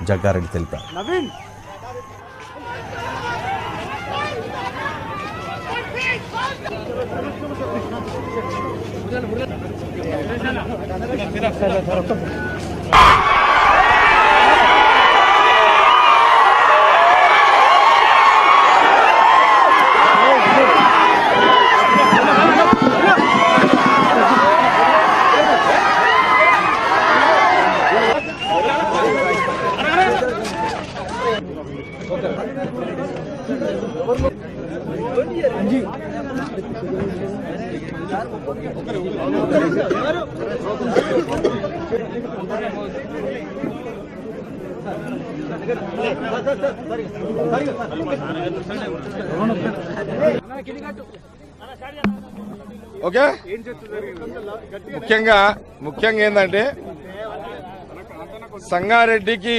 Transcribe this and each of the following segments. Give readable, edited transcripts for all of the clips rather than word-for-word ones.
జగ్గారెడ్డి తెలిపారు. ఓకే, ముఖ్యంగా ఏంటంటే సంగారెడ్డికి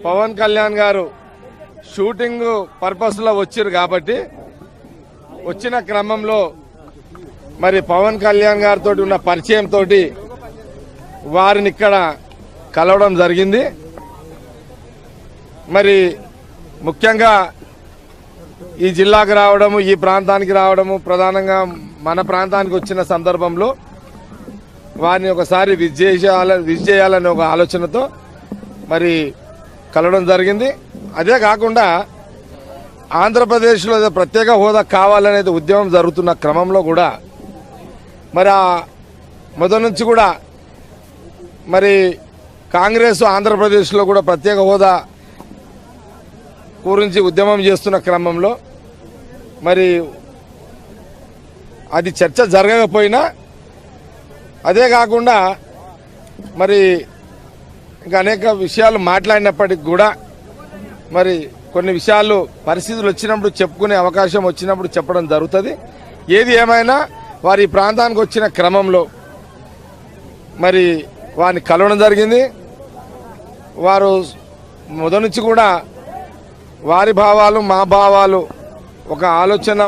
పవన్ కళ్యాణ్ గారు షూటింగ్ పర్పస్ లో వచ్చారు కాబట్టి వచ్చిన క్రమంలో మరి పవన్ కళ్యాణ్ గారితో ఉన్న పరిచయంతో వారిని ఇక్కడ కలవడం జరిగింది. మరి ముఖ్యంగా ఈ జిల్లాకు రావడము, ఈ ప్రాంతానికి రావడము, ప్రధానంగా మన ప్రాంతానికి వచ్చిన సందర్భంలో వారిని ఒకసారి విజిట్ చేయాలనే ఒక ఆలోచనతో మరి కలవడం జరిగింది. అదే కాకుండా ఆంధ్రప్రదేశ్లో ప్రత్యేక హోదా కావాలనేది ఉద్యమం జరుగుతున్న క్రమంలో కూడా మరి ఆ మొదటి నుంచి కూడా మరి కాంగ్రెస్ ఆంధ్రప్రదేశ్లో కూడా ప్రత్యేక హోదా గురించి ఉద్యమం చేస్తున్న క్రమంలో మరి అది చర్చ జరగకపోయినా, అదే కాకుండా మరి ఇంకా అనేక విషయాలు మాట్లాడినప్పటికి కూడా మరి కొన్ని విషయాలు పరిస్థితులు వచ్చినప్పుడు చెప్పుకునే అవకాశం వచ్చినప్పుడు చెప్పడం జరుగుతుంది. ఏది ఏమైనా వారి ప్రాంతానికి వచ్చిన క్రమంలో మరి వారిని కలవడం జరిగింది. వారు మొదటి నుంచి కూడా వారి భావాలు మా భావాలు ఒక ఆలోచన